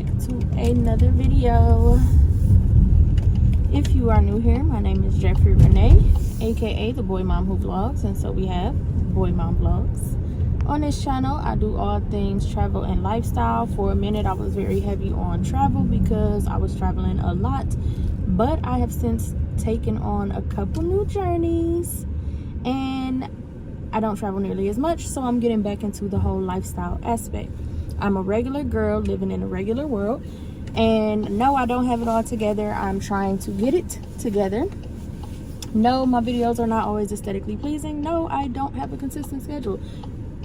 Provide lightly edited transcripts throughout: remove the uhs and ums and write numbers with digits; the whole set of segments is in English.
to another video. If you are new here, my name is Jeffrey Renee, aka the Boy Mom Who Vlogs, and so we have Boy Mom Vlogs. On this channel, I do all things travel and lifestyle. For a minute, I was very heavy on travel because I was traveling a lot, but I have since taken on a couple new journeys and I don't travel nearly as much, so I'm getting back into the whole lifestyle aspect. I'm a regular girl living in a regular world, and no, I don't have it all together. I'm trying to get it together. No, my videos are not always aesthetically pleasing. No, I don't have a consistent schedule,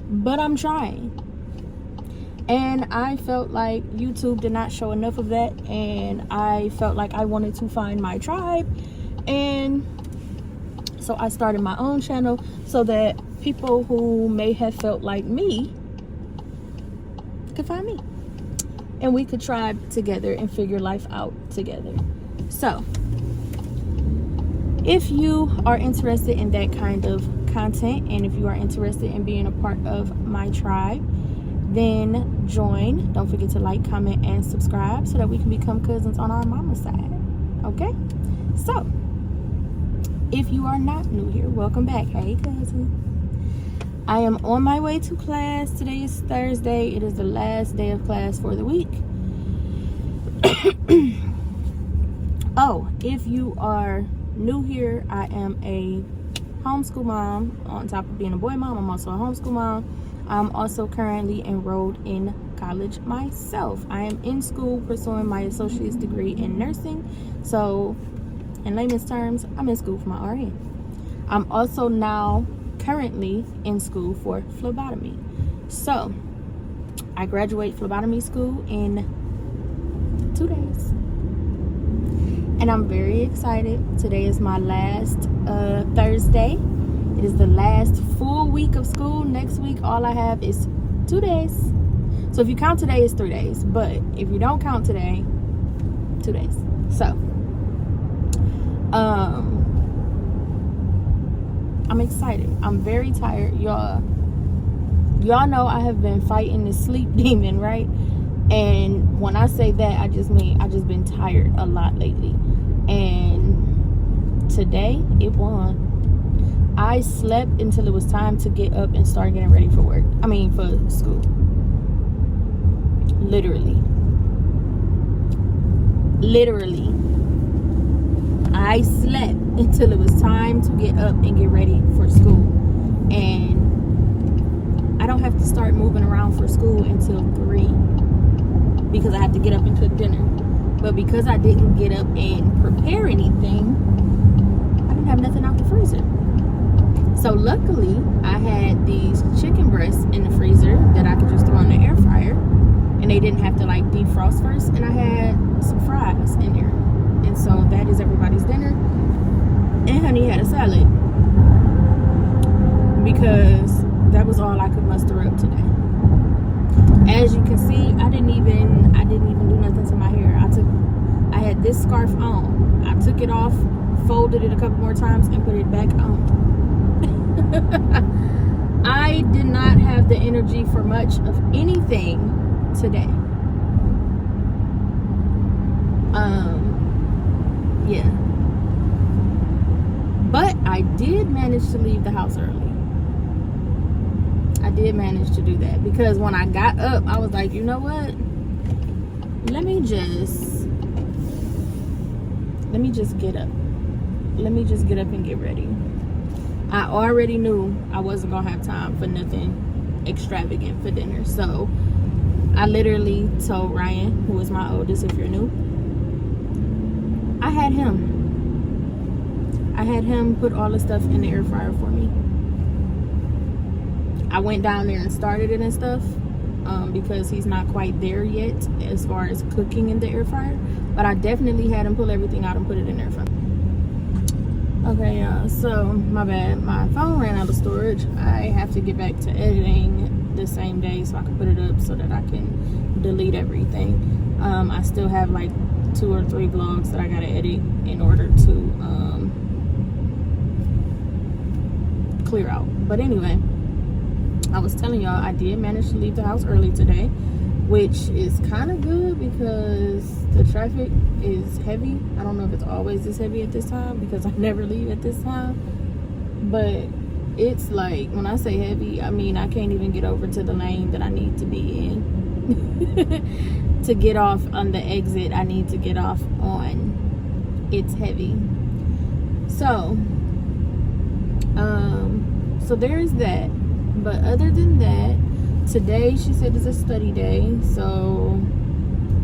but I'm trying. And I felt like YouTube did not show enough of that, and I felt like I wanted to find my tribe, and so I started my own channel so that people who may have felt like me could find me, and we could tribe together and figure life out together. So if you are interested in that kind of content, and if you are interested in being a part of my tribe, then join. Don't forget to like, comment, and subscribe so that we can become cousins on our mama side. Okay? So if you are not new here, welcome back. Hey, cousin. I am on my way to class. Today is Thursday. It is the last day of class for the week. Oh, if you are new here, I am a homeschool mom. On top of being a boy mom, I'm also a homeschool mom. I'm also currently enrolled in college myself. I am in school pursuing my associate's degree in nursing. So in layman's terms, I'm in school for my RN. I'm also now currently in school for phlebotomy. So I graduate phlebotomy school in 2 days, and I'm very excited. Today is my last Thursday. It is the last full week of school. Next week all I have is 2 days. So if you count today, it's 3 days, but if you don't count today, 2 days. So I'm excited. I'm very tired. Y'all know I have been fighting the sleep demon, right? And when I say that, I just mean I just been tired a lot lately. And today it won. I slept until it was time to get up and start getting ready for work. I mean for school. Literally. I slept until it was time to get up and get ready for school. And I don't have to start moving around for school until 3 because I have to get up and cook dinner. But because I didn't get up and prepare anything, I didn't have nothing out the freezer. So luckily, I had these chicken breasts in the freezer that I could just throw in the air fryer, and they didn't have to like defrost first. And I had some fries in there. And so that is everybody's dinner. And honey had a salad because that was all I could muster up today. As you can see, I didn't even do nothing to my hair. I had this scarf on. I took it off, folded it a couple more times, and put it back on. I did not have the energy for much of anything today. Yeah. But I did manage to leave the house early. I did manage to do that because when I got up, I was like, you know what? Let me just get up. Let me just get up and get ready. I already knew I wasn't gonna have time for nothing extravagant for dinner. So I literally told Ryan, who is my oldest, if you're new, I had him put all the stuff in the air fryer for me. I went down there and started it and stuff because he's not quite there yet as far as cooking in the air fryer. But I definitely had him pull everything out and put it in there for me. Okay, y'all, so my bad. My phone ran out of storage. I have to get back to editing the same day so I can put it up so that I can delete everything. I still have like 2 or 3 vlogs that I gotta edit in order to clear out. But anyway, I was telling y'all I did manage to leave the house early today. which is kind of good because the traffic is heavy. I don't know if it's always this heavy at this time because I never leave at this time, but it's like, when I say heavy, I mean I can't even get over to the lane that I need to be in to get off on the exit I need to get off on. It's heavy. So so there's that. But other than that, today she said is a study day, so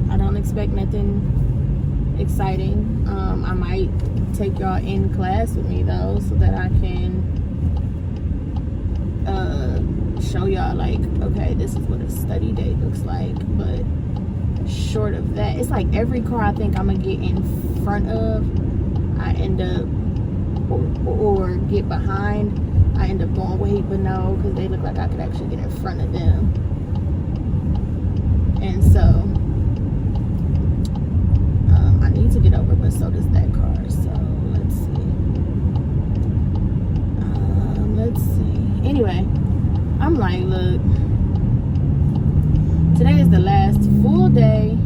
I don't expect nothing exciting. I might take y'all in class with me though, so that I can show y'all like, okay, this is what a study day looks like. But short of that, it's like every car I think I'm gonna get in front of, I end up or get behind, I end up going, wait, but no, because they look like I could actually get in front of them. And so I need to get over, but so does that car. So let's see. Anyway, I'm like, look, today is the last full day.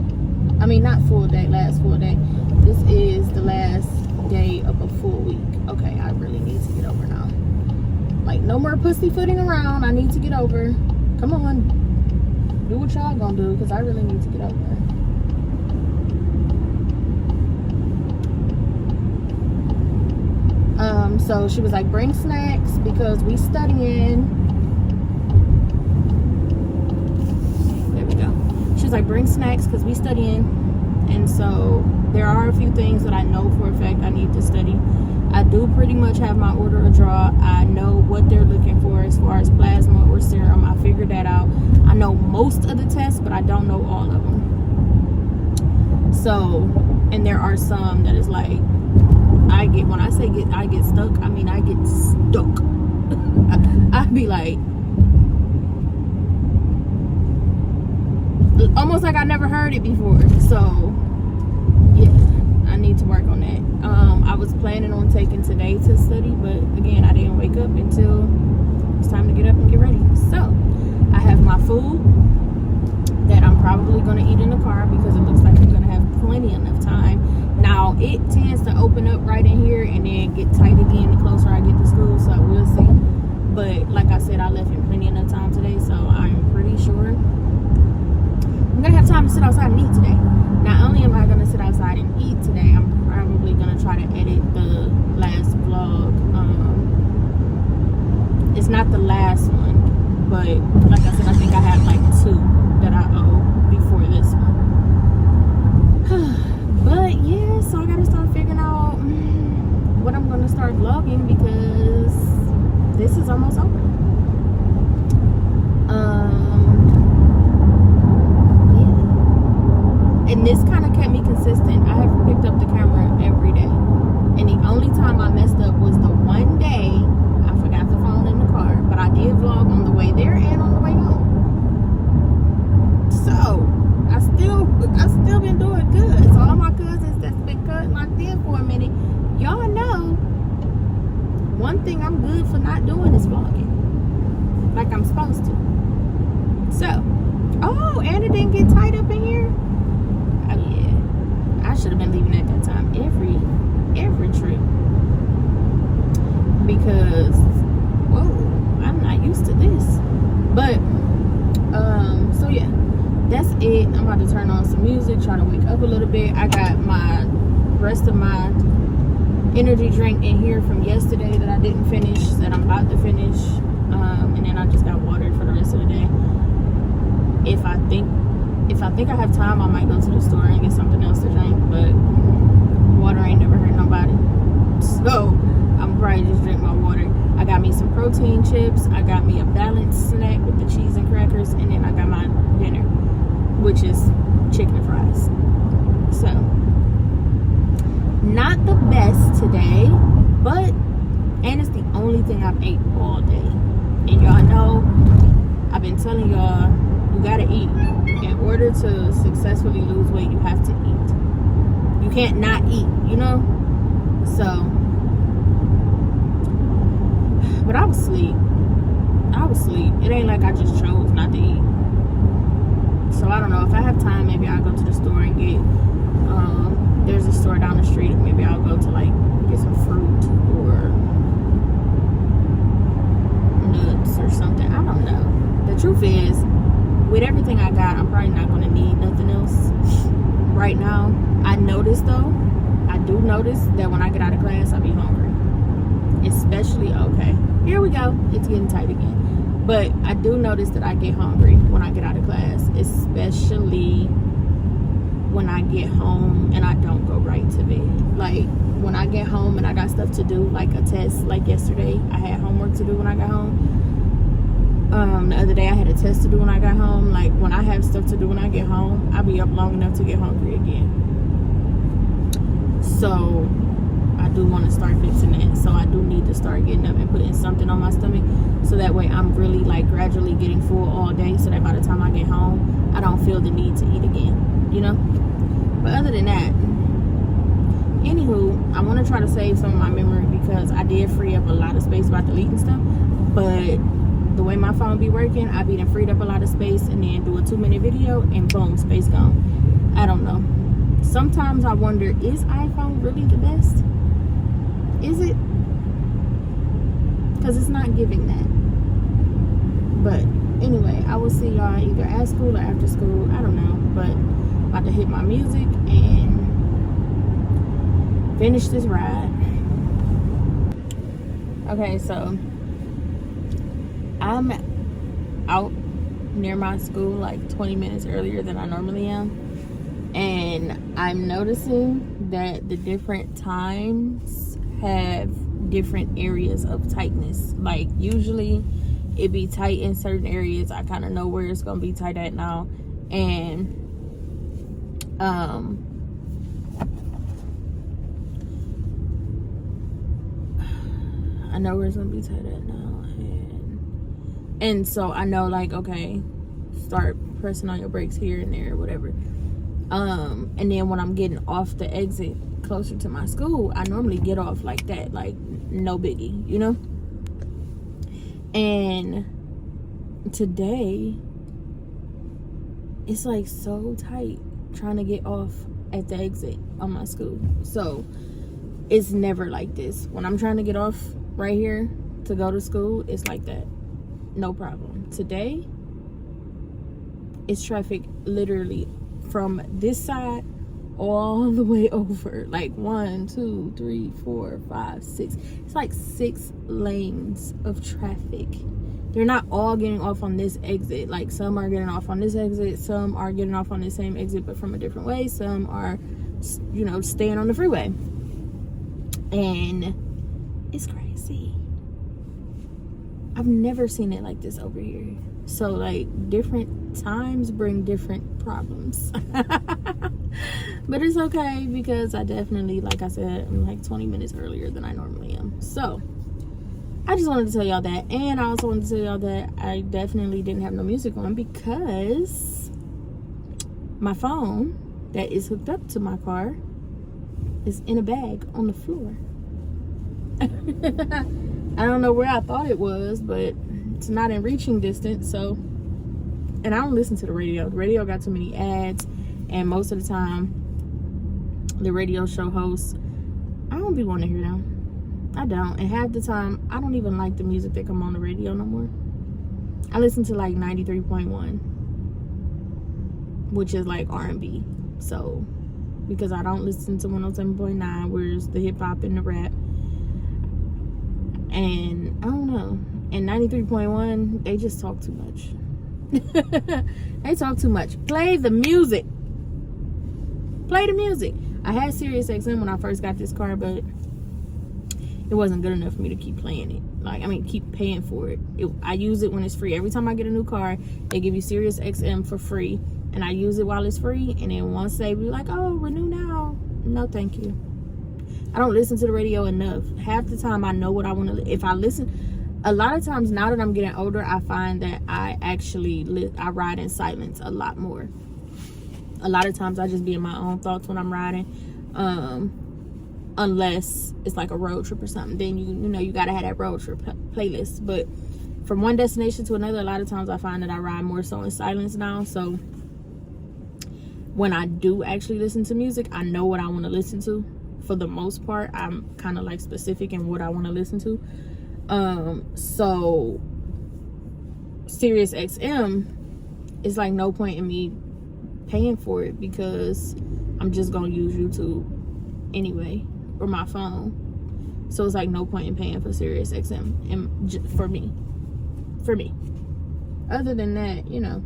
I mean, not full day, last full day. This is the last day of a full week. Okay, I really need to get over now. Like, no more pussyfooting around. I need to get over. Come on. Do what y'all gonna do, because I really need to get over. So she was like, bring snacks because we studying. There we go. She was like, bring snacks because we studying. And so there are a few things that I know for a fact I need to study. I do pretty much have my order of draw. I know what they're looking for as far as plasma or serum. I figured that out. I know most of the tests, but I don't know all of them. So, and there are some that is like, when I say I get stuck, I mean I get stuck. I'd be like, almost like I never heard it before. So yeah, I need to work on that. I was planning on taking today to study, but again, I didn't wake up until it's time to get up and get ready. So I have my food that I'm probably going to eat in the car because it looks like I'm going to have plenty enough time. Now it tends to open up right in here and then get tight again the closer I get to school, so we'll see. But like I said, I left in plenty enough time today, so I'm pretty sure I'm gonna have time to sit outside and eat today. Not only am I gonna sit outside and eat today, I'm probably gonna try to edit the last vlog. It's not the last one, but like I said, I think I have like 2 that I owe before this one. But yeah, so I gotta start figuring out what I'm gonna start vlogging because this is almost over. And this kind of kept me consistent. I have picked up the camera every day. And the only time I messed up was the one day I forgot the phone in the car. But I did vlog on the way there and on the way home. So, I still been doing good. So all my cousins that's been locked in for a minute, y'all know one thing I'm good for not doing is vlogging. Like I'm supposed to. So, oh, and it didn't get tied up in here. Oh yeah, I should have been leaving at that time every trip because whoa, I'm not used to this. But so yeah, that's it. I'm about to turn on some music, try to wake up a little bit. I got my rest of my energy drink in here from yesterday that I didn't finish, that I'm about to finish, and then I just got water for the rest of the day. If I think I have time, I might go to the store and get something else to drink, but water ain't never hurt nobody. So I'm probably just drink my water. I got me some protein chips. I got me a balanced snack with the cheese and crackers, and then I got my dinner, which is chicken and fries. So not the best today, and it's the only thing I've ate all day. And y'all know, I've been telling y'all, you gotta eat. In order to successfully lose weight, you have to eat. You can't not eat, you know? So, but I was asleep. It ain't like I just chose not to eat. So I don't know, if I have time, maybe I'll go to the store and get there's a store down the street, maybe I'll go to like get some fruit or nuts or something. I don't know. The truth is, with everything I got, I'm probably not going to need nothing else right now. I do notice that when I get out of class, I be hungry. Especially, okay, here we go, it's getting tight again. But I do notice that I get hungry when I get out of class, especially when I get home and I don't go right to bed. Like, when I get home and I got stuff to do, like a test, like yesterday, I had homework to do when I got home. The other day I had a test to do when I got home. Like, when I have stuff to do when I get home, I'll be up long enough to get hungry again. So I do want to start fixing that. So I do need to start getting up and putting something on my stomach, so that way I'm really like gradually getting full all day, so that by the time I get home, I don't feel the need to eat again, you know. But other than that, anywho, I want to try to save some of my memory, because I did free up a lot of space by deleting stuff. But the way my phone be working, I be done freed up a lot of space, and then do a 2-minute video and boom, space gone. I don't know. Sometimes I wonder, is iPhone really the best? Is it? Because it's not giving that. But anyway, I will see y'all either at school or after school. I don't know. But I'm about to hit my music and finish this ride. Okay, so I'm out near my school like 20 minutes earlier than I normally am. And I'm noticing that the different times have different areas of tightness. Like, usually it be tight in certain areas. I kind of know where it's gonna be tight at now. And I know where it's gonna be tight at now. And so I know, like, okay, start pressing on your brakes here and there, whatever. And then when I'm getting off the exit closer to my school, I normally get off like that, like no biggie, you know. And today it's like so tight trying to get off at the exit on my school. So it's never like this. When I'm trying to get off right here to go to school, it's like that, no problem. Today it's traffic literally from this side all the way over, like 1, 2, 3, 4, 5, 6. It's like 6 lanes of traffic. They're not all getting off on this exit. Like, some are getting off on this exit, some are getting off on the same exit but from a different way, some are, you know, staying on the freeway. And it's crazy. I've never seen it like this over here. So, like, different times bring different problems. But it's okay, because I definitely, like I said, I'm like 20 minutes earlier than I normally am. So I just wanted to tell y'all that. And I also wanted to tell y'all that I definitely didn't have no music on, because my phone that is hooked up to my car is in a bag on the floor. I don't know where I thought it was, but it's not in reaching distance. So, and I don't listen to the radio. The radio got too many ads, and most of the time the radio show hosts, I don't be wanting to hear them. I don't. And half the time I don't even like the music that come on the radio no more. I listen to like 93.1, which is like R&B. So, because I don't listen to 107.9, where's the hip-hop and the rap. And I don't know. And 93.1, they just talk too much. They talk too much. Play the music. Play the music. I had Sirius XM when I first got this car, but it wasn't good enough for me to keep playing it. Like, I mean, keep paying for it. I use it when it's free. Every time I get a new car, they give you Sirius XM for free. And I use it while it's free. And then once they be like, oh, renew now. No, thank you. I don't listen to the radio enough. Half the time I know what I want to. If I listen, a lot of times now that I'm getting older, I find that I actually I ride in silence a lot more. A lot of times I just be in my own thoughts when I'm riding, unless it's like a road trip or something. Then you know you gotta have that road trip playlist. But from one destination to another, a lot of times I find that I ride more so in silence now. So when I do actually listen to music, I know what I want to listen to. For the most part, I'm kind of like specific in what I want to listen to. So Sirius XM is like no point in me paying for it, because I'm just gonna use YouTube anyway, or my phone. So it's like no point in paying for Sirius XM, and for me. Other than that, you know,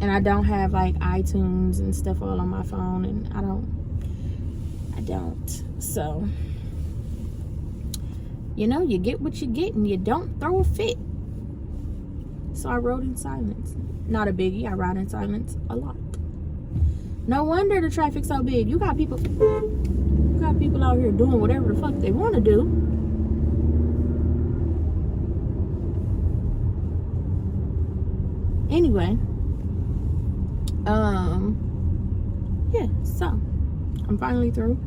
and I don't have like iTunes and stuff all on my phone, and I don't. So, you know, you get what you get, and you don't throw a fit. So I rode in silence. Not a biggie. I ride in silence a lot. No wonder the traffic's so big. You got people out here doing whatever the fuck they want to do. Anyway, yeah, so I'm finally through.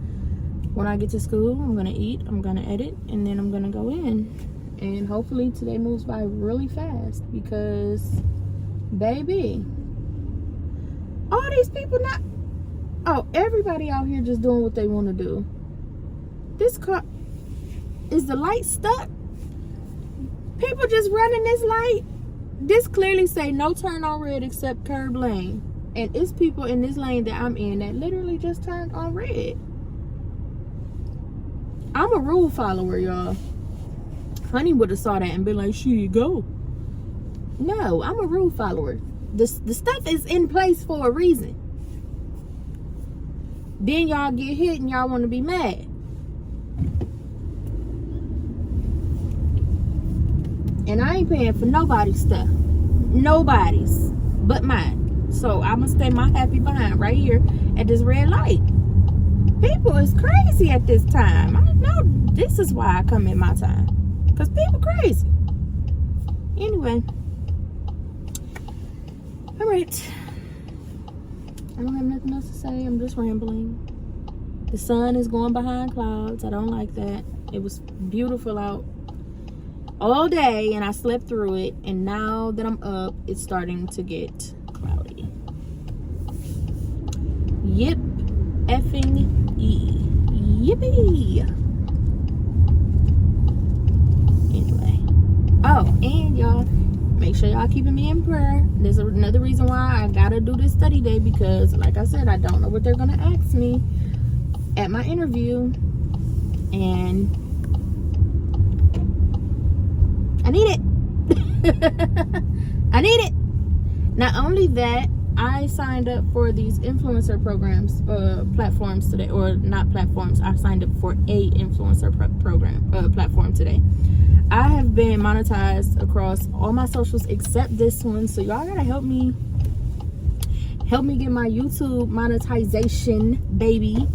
When I get to school, I'm gonna eat, I'm gonna edit, and then I'm gonna go in. And hopefully today moves by really fast, because baby, all these people everybody out here just doing what they want to do. This car, is the light stuck? People just running this light. This clearly say no turn on red except curb lane, and it's people in this lane that I'm in that literally just turned on red. I'm a rule follower, y'all. Honey would have saw that and been like, "Shit, go." No, I'm a rule follower. The stuff is in place for a reason. Then y'all get hit and y'all want to be mad. And I ain't paying for nobody's stuff. Nobody's but mine. So I'm going to stay my happy behind right here at this red light. People is crazy at this time. I know this is why I come in my time. Because people crazy. Anyway. Alright. I don't have nothing else to say. I'm just rambling. The sun is going behind clouds. I don't like that. It was beautiful out all day, and I slept through it. And now that I'm up, it's starting to get cloudy. Yip effing yippee. Anyway. Oh, and y'all, make sure y'all keeping me in prayer. There's another reason why I gotta do this study day, because like I said, I don't know what they're gonna ask me at my interview, and I need it. I need it. Not only that, I signed up for these influencer programs, platforms today, or not platforms. I signed up for a influencer platform today. I have been monetized across all my socials except this one, so y'all gotta help me get my YouTube monetization, baby,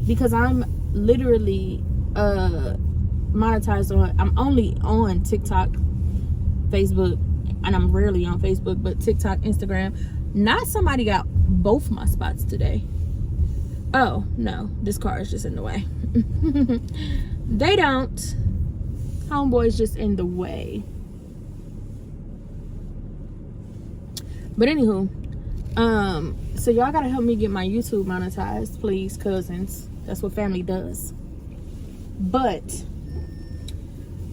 because I'm literally monetized on. I'm only on TikTok, Facebook, and I'm rarely on Facebook, but TikTok, Instagram. Not somebody got both my spots today. Oh no, this car is just in the way. They don't. Homeboy's just in the way. But anywho, so y'all gotta help me get my YouTube monetized, please, cousins. That's what family does. But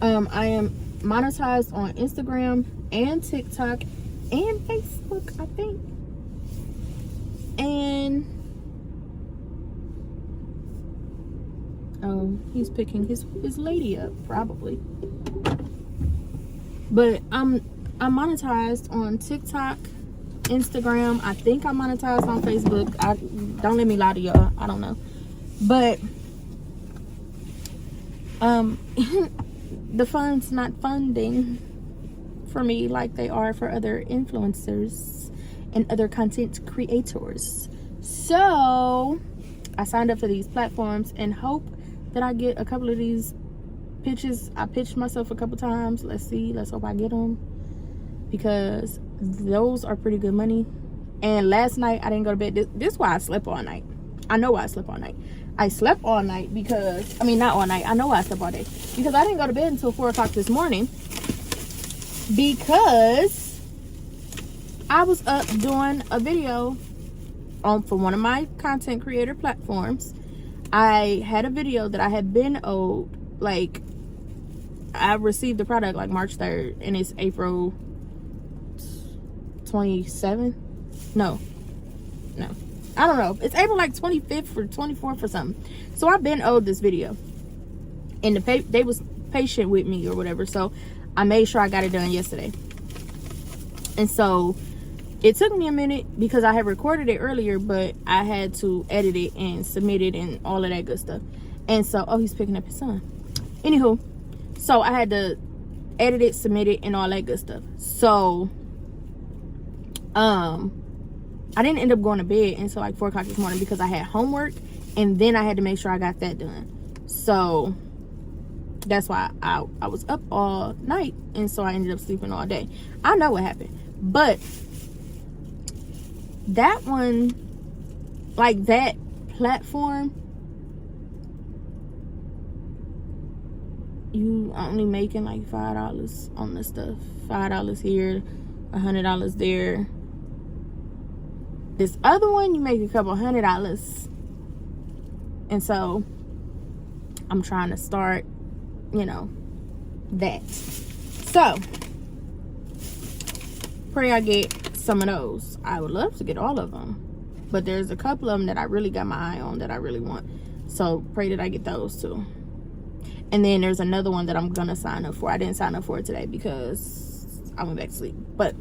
I am monetized on Instagram and TikTok and Facebook, I think. And oh, he's picking his lady up, probably. But I'm monetized on TikTok, Instagram. I think I'm monetized on Facebook. Don't let me lie to y'all. I don't know. But the fund's not funding for me like they are for other influencers and other content creators. So I signed up for these platforms and hope that I get a couple of these pitches. I pitched myself a couple times. Let's see. Let's hope I get them, because those are pretty good money. And last night I didn't go to bed. This is why I slept all night. I know why I slept all night. I slept all night because, I mean, not all night. I know why I slept all day. Because I didn't go to bed until 4 o'clock this morning, because I was up doing a video for one of my content creator platforms. I had a video that I had been owed, like, I received the product like March 3rd, and it's April 27th. No, I don't know. It's April like 25th or 24th or something. So I've been owed this video, and they was patient with me or whatever. So I made sure I got it done yesterday. And so it took me a minute because I had recorded it earlier, but I had to edit it and submit it and all of that good stuff. And so, oh, he's picking up his son. Anywho, so I had to edit it, submit it, and all that good stuff. So, I didn't end up going to bed until like 4 o'clock this morning because I had homework, and then I had to make sure I got that done. So that's why I was up all night, and so I ended up sleeping all day. I know what happened, but that one, like that platform, you only making like $5 on the stuff. $5 here, $100 there. This other one, you make a couple $100. And so I'm trying to start, you know, that. So pray I get some of those. I would love to get all of them, but there's a couple of them that I really got my eye on that I really want. So pray that I get those too. And then there's another one that I'm gonna sign up for. I didn't sign up for it today because I went back to sleep, but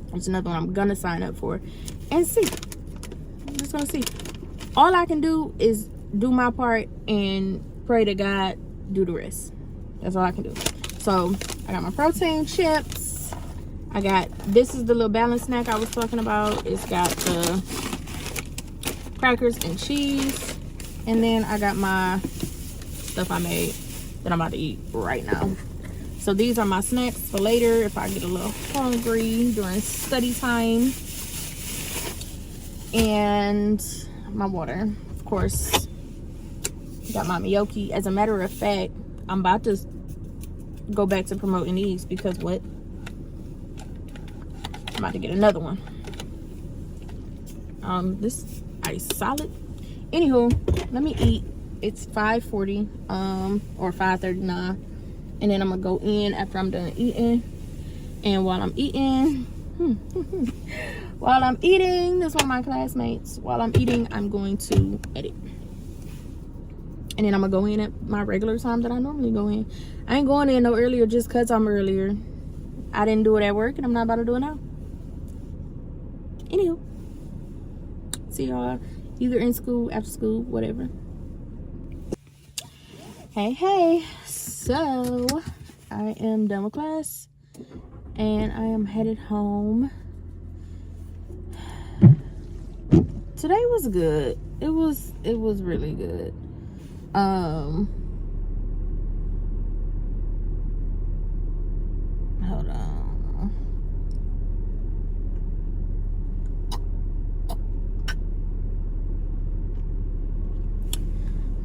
there's another one I'm gonna sign up for and see. I'm just gonna see. All I can do is do my part and pray to God do the rest. That's all I can do. So I got my protein chips. I got, this is the little balanced snack I was talking about. It's got the crackers and cheese. And then I got my stuff I made that I'm about to eat right now. So these are my snacks for later if I get a little hungry during study time. And my water, of course. Got my Miyoki. As a matter of fact, I'm about to go back to promoting these because what? I'm about to get another one. This ice solid. Anywho, let me eat. It's 5:40 or 5:39, and then I'm gonna go in after I'm done eating. And while I'm eating, that's one of my classmates. While I'm eating, I'm going to edit. And then I'm gonna go in at my regular time that I normally go in. I ain't going in no earlier just cause I'm earlier. I didn't do it at work, and I'm not about to do it now. Anywho, see y'all either in school, after school, whatever. Hey, so I am done with class and I am headed home. Today was good. It was really good. Hold on.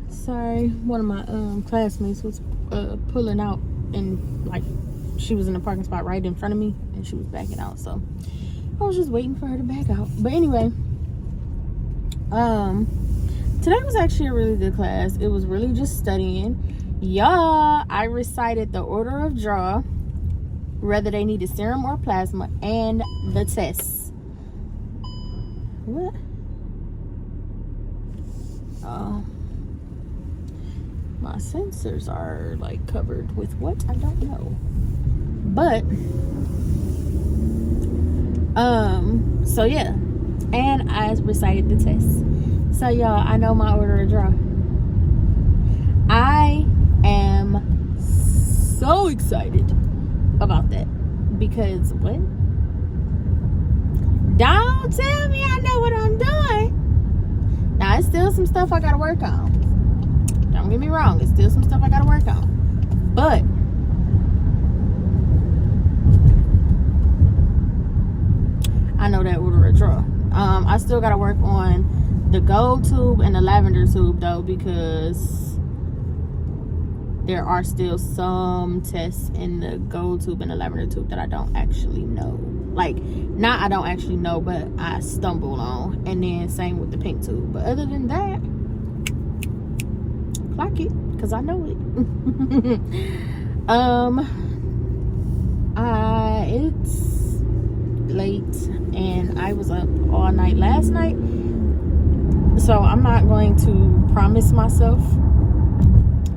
Sorry, one of my classmates was pulling out, and like she was in the parking spot right in front of me and she was backing out, so I was just waiting for her to back out. But anyway, today was actually a really good class. It was really just studying. Y'all, I recited the order of draw, whether they needed serum or plasma, and the tests. What? My sensors are like covered with what? I don't know. But so yeah, and I recited the test. So y'all, I know my order of draw. I am so excited about that because what? Don't tell me I know what I'm doing. Now it's still some stuff I gotta work on. Don't get me wrong, it's still some stuff I gotta work on. But I know that order of draw. I still gotta work on the gold tube and the lavender tube though, because there are still some tests in the gold tube and the lavender tube that I don't actually know. Like, not I don't actually know, but I stumbled on. And then same with the pink tube. But other than that, clock it, because I know it. It's late and I was up all night last night, so I'm not going to promise myself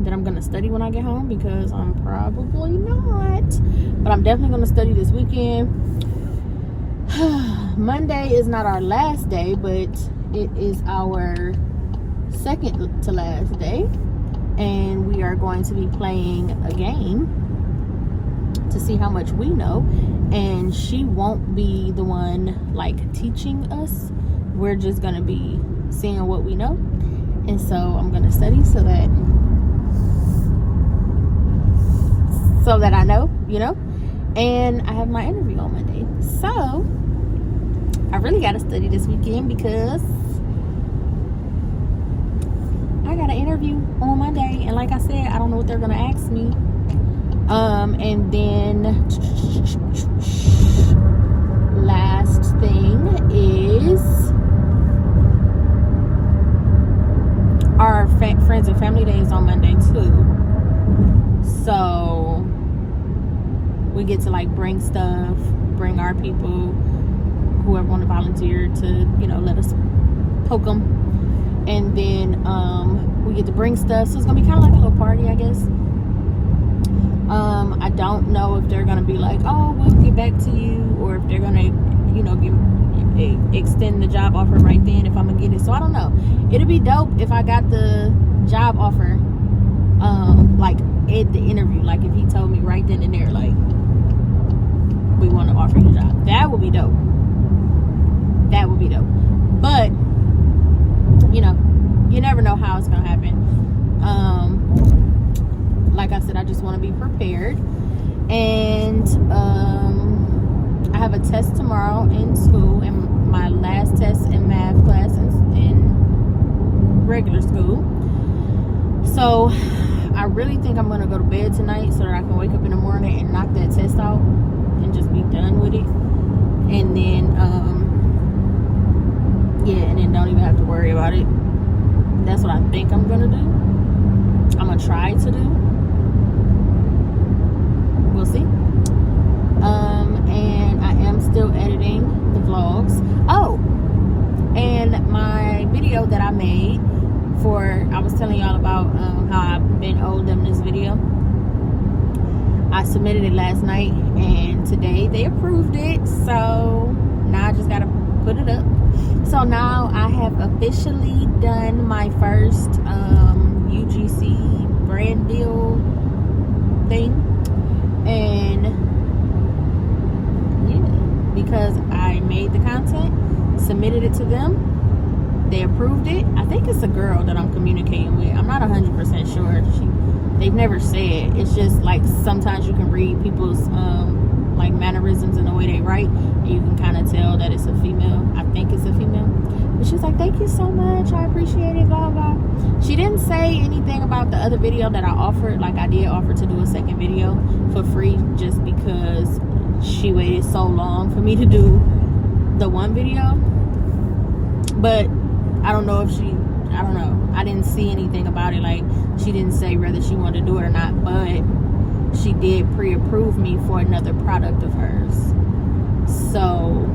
that I'm gonna study when I get home, because I'm probably not, but I'm definitely gonna study this weekend. Monday is not our last day, but it is our second to last day, and we are going to be playing a game to see how much we know. And she won't be the one like teaching us. We're just gonna be seeing what we know, and so I'm gonna study so that I know, and I have my interview on Monday. So I really gotta study this weekend, because I got an interview on Monday, and like I said, I don't know what they're gonna ask me. And then last thing is our friends and family day is on Monday too. So we get to like bring stuff, bring our people, whoever want to volunteer to, let us poke them. And then we get to bring stuff. So it's going to be kind of like a little party, I guess. I don't know if they're going to be like, oh, we'll get back to you, or if they're going to, extend the job offer right then if I'm going to get it. So I don't know. It'd be dope if I got the job offer, like at the interview. Like if he told me right then and there, like, we want to offer you the job. That would be dope. That would be dope. But, you never know how it's going to happen. Like I said, I just want to be prepared. And I have a test tomorrow in school, and my last test in math class in regular school. So I really think I'm going to go to bed tonight so that I can wake up in the morning and knock that test out and just be done with it. And then, and then don't even have to worry about it. That's what I think I'm going to do. I'm going to try to do. We'll see. And I am still editing the vlogs. Oh, and my video that I made I was telling y'all about how I've been owed them this video. I submitted it last night, and today they approved it. So now I just gotta put it up. So now I have officially done my first UGC brand deal thing. And because I made the content, submitted it to them, they approved it. I think it's a girl that I'm communicating with. I'm not 100% sure. They've never said. It's just like sometimes you can read people's like mannerisms and the way they write, and you can kind of tell that it's a female. I think it's a female. But she was like, thank you so much, I appreciate it, blah blah. She didn't say anything about the other video that I offered. Like, I did offer to do a second video for free, just because she waited so long for me to do the one video. But I don't know if I don't know. I didn't see anything about it. Like, she didn't say whether she wanted to do it or not, but she did pre-approve me for another product of hers. So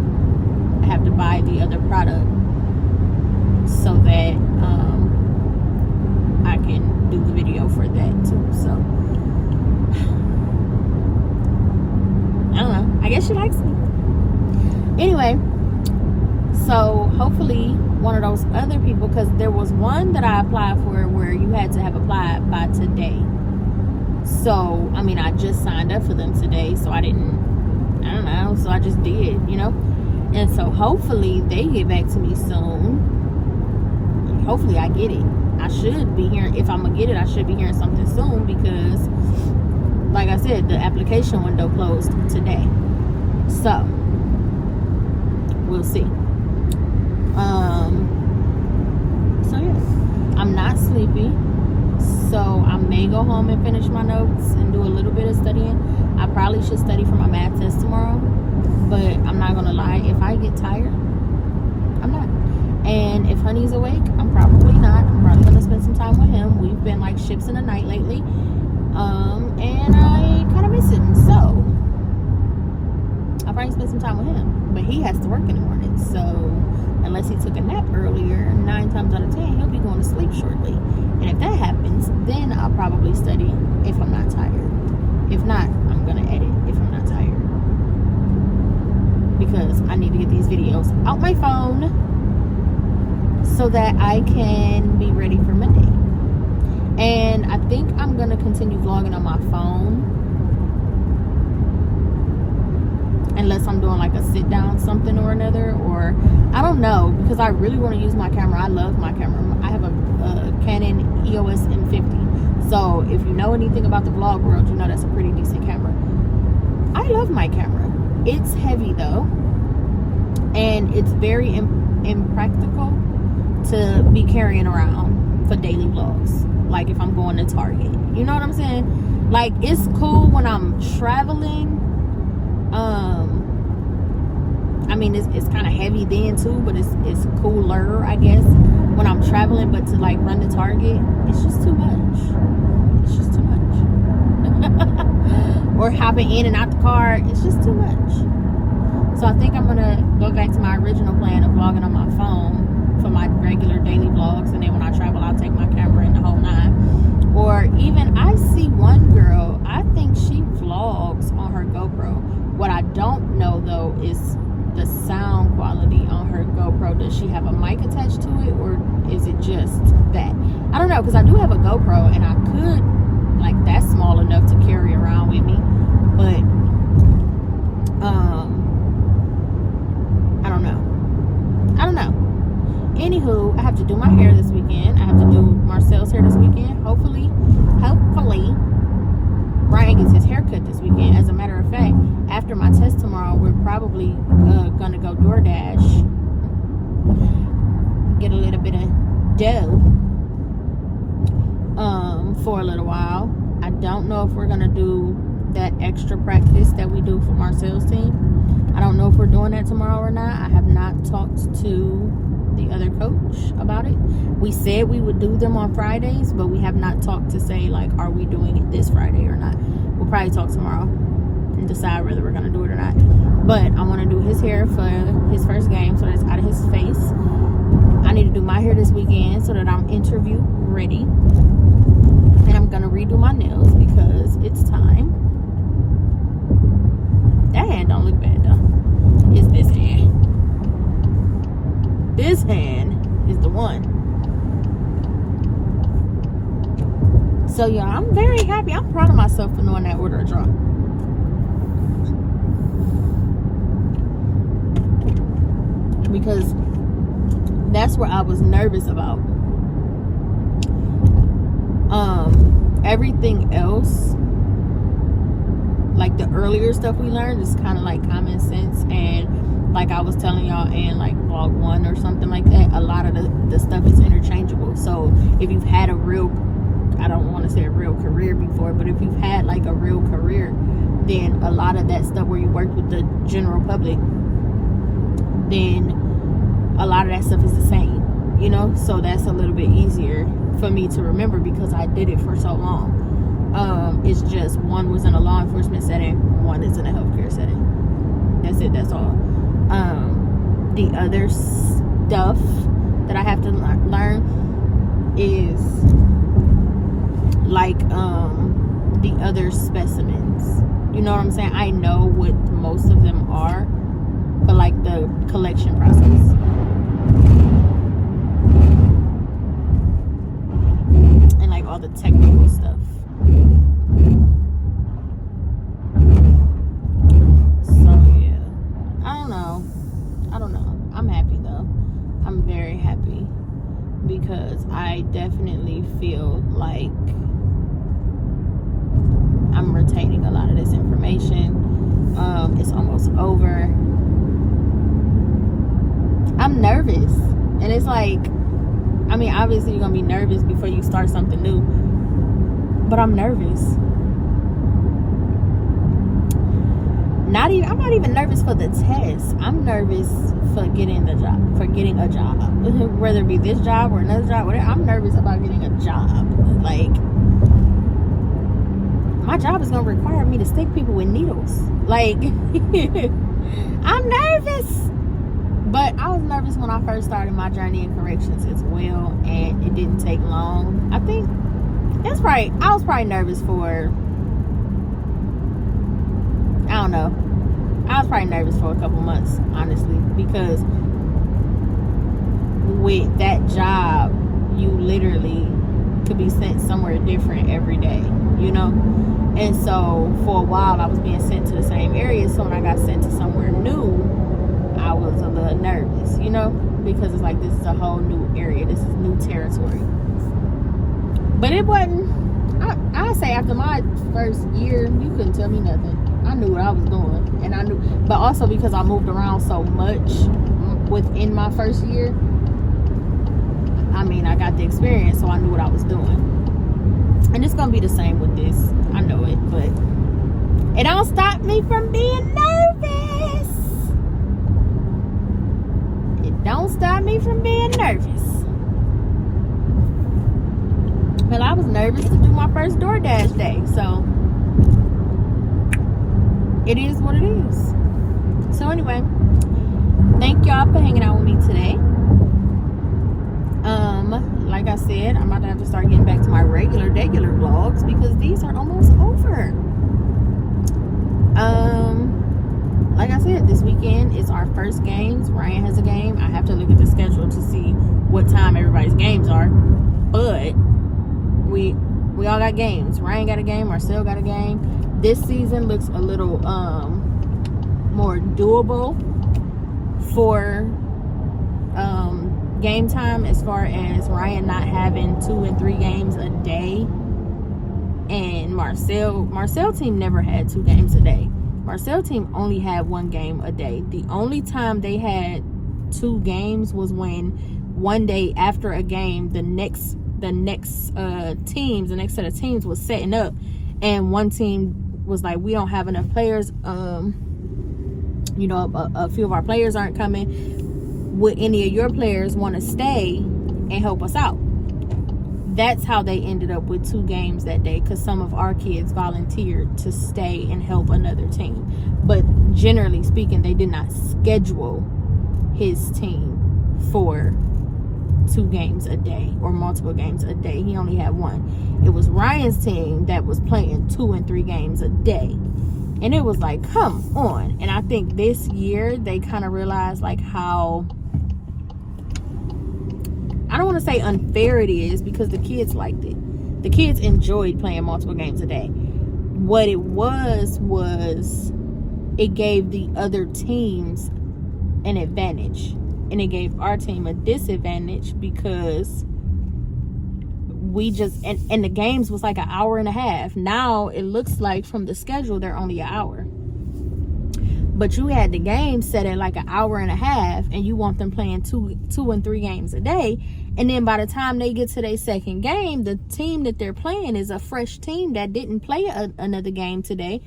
I have to buy the other product so that I can do the video for that too. So I don't know. I guess she likes me. Anyway, so hopefully one of those other people, because there was one that I applied for where you had to have applied by today. So, I mean, I just signed up for them today, so I don't know, so I just did, and so hopefully they get back to me soon. Hopefully I get it. I should be hearing, if I'm gonna get it, I should be hearing something soon, because like I said, the application window closed today. So we'll see. So yeah, I'm not sleepy, so I may go home and finish my notes and do a little bit of studying. I probably should study for my math test tomorrow, but I'm not gonna lie, if I get tired, I'm not. And if Honey's awake, I'm probably not. I'm probably gonna spend some time with him. We've been like ships in the night lately, and I kind of miss him, so I'll probably spend some time with him. But he has to work in the morning, so unless he took a nap earlier, 9 times out of 10 he'll be going to sleep shortly. And if that happens, then I'll probably study if I'm not tired. If not, I'm gonna edit if I'm not tired, because I need to get these videos out my phone so that I can be ready for Monday. And I think I'm gonna continue vlogging on my phone, unless I'm doing like a sit down something or another, or I don't know, because I really want to use my camera. I love my camera. I have a Canon EOS M50. So if you know anything about the vlog world, you know that's a pretty decent camera. I love my camera. It's heavy though, and it's very impractical to be carrying around for daily vlogs. Like if I'm going to Target, you know what I'm saying? Like it's cool when I'm traveling. I mean, it's kind of heavy then too, but it's cooler, I guess, when I'm traveling. But to like run to Target, it's just too much. It's just too much. Or hopping in and out the car, it's just too much. So I think I'm gonna go back to my original plan of vlogging on my phone for my regular daily vlogs, and then when I travel, I'll take my camera and the whole nine. Or even, I see one girl, I think she vlogs on her GoPro. What I don't know though is the sound quality on her GoPro. Does she have a mic attached to it, or is it just that? I don't know, because I do have a GoPro and I could, like, that's small enough to carry around with me, but I don't know. Anywho, I have to do my hair this weekend. I have to do Marcel's hair this weekend. Hopefully Brian gets his hair cut this weekend. As a matter of fact, after my test tomorrow, we're probably gonna go DoorDash, get a little bit of dough for a little while. I don't know if we're gonna do that extra practice that we do for Marcel's team. I don't know if we're doing that tomorrow or not. I have not talked to the other coach about it. We said we would do them on Fridays, but we have not talked to say, like, are we doing it this Friday or not. We'll probably talk tomorrow and decide whether we're gonna do it or not. But I want to do his hair for his first game, so that's out of his face. I need to do my hair this weekend so that I'm interview ready, and I'm gonna redo my nails because it's time. That hand don't look bad though. It's this hand. This hand is the one. So yeah, I'm very happy. I'm proud of myself for knowing that order dropped. Because that's what I was nervous about. Everything else, like the earlier stuff we learned, is kind of like common sense, and like I was telling y'all in like vlog 1 or something like that, a lot of the stuff is interchangeable. So if you've had a real, I don't want to say a real career before, but if you've had like a real career, then a lot of that stuff where you worked with the general public, then a lot of that stuff is the same, you know? So that's a little bit easier for me to remember because I did it for so long. It's just one was in a law enforcement setting, one is in a healthcare setting. That's it, that's all. The other stuff that I have to learn is like the other specimens. You know what I'm saying? I know what most of them are, but like the collection process. And like all the technical stuff. So yeah. I don't know. I'm happy though. I'm very happy because I definitely feel like I'm retaining a lot of this information. It's almost over. I'm nervous, and it's like, I mean, obviously you're gonna be nervous before you start something new, but I'm nervous. I'm not even nervous for the test. I'm nervous for getting a job, whether it be this job or another job, whatever. I'm nervous about getting a job. Like, my job is gonna require me to stick people with needles. Like, I'm nervous. But I was nervous when I first started my journey in corrections as well, and it didn't take long. I was probably nervous for, I don't know. I was probably nervous for a couple months, honestly, because with that job, you literally could be sent somewhere different every day, you know? And so for a while, I was being sent to the same area. So when I got sent to somewhere new, I was a little nervous, you know? Because it's like, this is a whole new area. This is new territory. But it wasn't, I'd say after my first year, you couldn't tell me nothing. I knew what I was doing, and I knew, but also because I moved around so much within my first year, I mean, I got the experience, so I knew what I was doing. And it's gonna be the same with this. I know it, but it don't stop me from being nervous. It don't stop me from being nervous. Well, I was nervous to do my first DoorDash day, so it is what it is. So anyway, thank y'all for hanging out with me today. Like I said, I'm about to have to start getting back to my regular vlogs because these are almost over. Like I said, this weekend is our first games. Ryan has a game. I have to look at the schedule to see what time everybody's games are, but we all got games. Ryan got a game. Marcel got a game. This season looks a little more doable for game time, as far as Ryan not having 2 and 3 games a day, and Marcel team never had 2 games a day. Marcel team only had 1 game a day. The only time they had 2 games was when one day after a game, the next set of teams was setting up, and one team was like, we don't have enough players, you know, a few of our players aren't coming. Would any of your players want to stay and help us out? That's how they ended up with 2 games that day, because some of our kids volunteered to stay and help another team. But generally speaking, they did not schedule his team for 2 games a day or multiple games a day. He only had 1. It was Ryan's team that was playing 2 and 3 games a day. And it was like, come on. And I think this year they kind of realized like how, I don't want to say unfair it is, because the kids liked it. The kids enjoyed playing multiple games a day. What it was it gave the other teams an advantage, and it gave our team a disadvantage, because we just, and the games was like an hour and a half. Now it looks like from the schedule they're only an hour, but you had the game set at like an hour and a half, and you want them playing 2 and 3 games a day. And then by the time they get to their second game, the team that they're playing is a fresh team that didn't play another game today.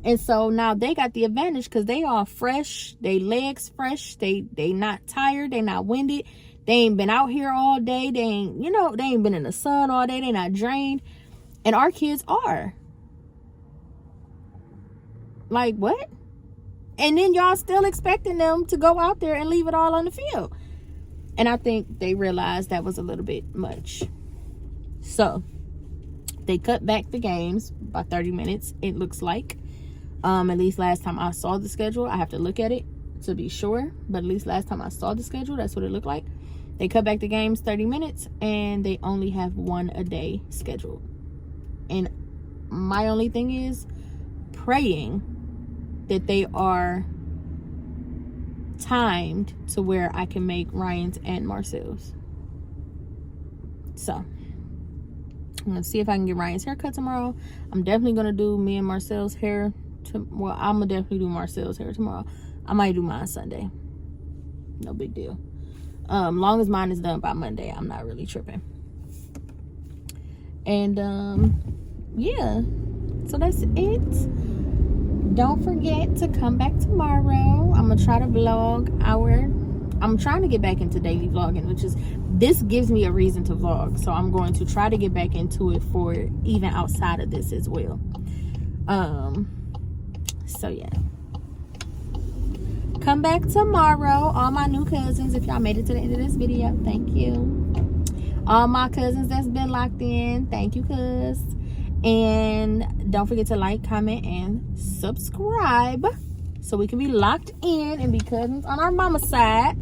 And so now they got the advantage, because they all fresh, they legs fresh, they not tired, they not winded, they ain't been out here all day, they ain't, you know, they ain't been in the sun all day, they not drained. And our kids are. Like, what? And then y'all still expecting them to go out there and leave it all on the field. And I think they realized that was a little bit much. So they cut back the games by 30 minutes, it looks like. At least last time I saw the schedule. I have to look at it to be sure, but at least last time I saw the schedule, that's what it looked like. They cut back the games 30 minutes, and they only have 1 a day scheduled. And my only thing is praying that they are timed to where I can make Ryan's and Marcel's. So I'm gonna see if I can get Ryan's haircut tomorrow. I'm definitely gonna do me and Marcel's hair. Well, I'm gonna definitely do Marcel's hair tomorrow. I might do mine Sunday. No big deal. Long as mine is done by Monday, I'm not really tripping. And yeah, so that's it. Don't forget to come back tomorrow. I'm gonna try to vlog I'm trying to get back into daily vlogging, which is, this gives me a reason to vlog, so I'm going to try to get back into it for even outside of this as well. So yeah, come back tomorrow. All my new cousins, if y'all made it to the end of this video, thank you. All my cousins that's been locked in, thank you, cuz. And don't forget to like, comment, and subscribe so we can be locked in and be cousins on our mama side.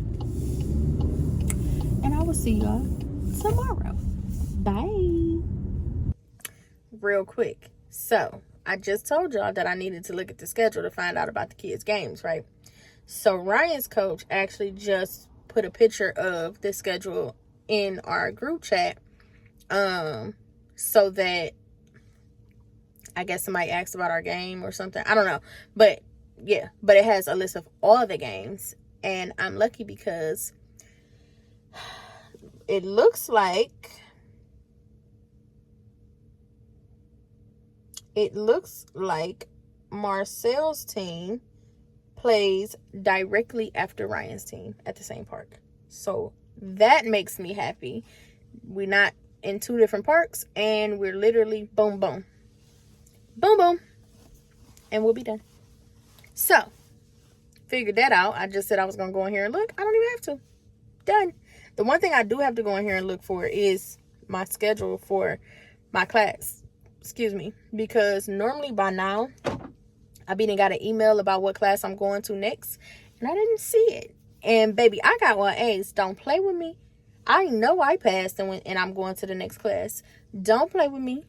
And I will see y'all tomorrow. Bye. Real quick, so I just told y'all that I needed to look at the schedule to find out about the kids' games, right? So Ryan's coach actually just put a picture of the schedule in our group chat, so that I guess somebody asked about our game or something. I don't know. But yeah, but it has a list of all the games. And I'm lucky because it looks like Marcel's team plays directly after Ryan's team at the same park. So that makes me happy. We're not in two different parks, and we're literally boom, boom. Boom, boom. And we'll be done. So, figured that out. I just said I was going to go in here and look. I don't even have to. Done. The one thing I do have to go in here and look for is my schedule for my class. Excuse me. Because normally by now, I done got an email about what class I'm going to next. And I didn't see it. And baby, I got 1 A's. Don't play with me. I know I passed and I'm going to the next class. Don't play with me.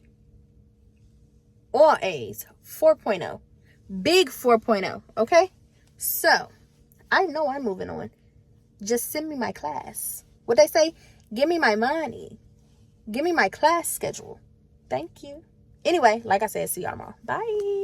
All A's, 4.0, big 4.0, okay? So, I know I'm moving on. Just send me my class. What they say? Give me my money. Give me my class schedule. Thank you. Anyway, like I said, see y'all tomorrow. Bye.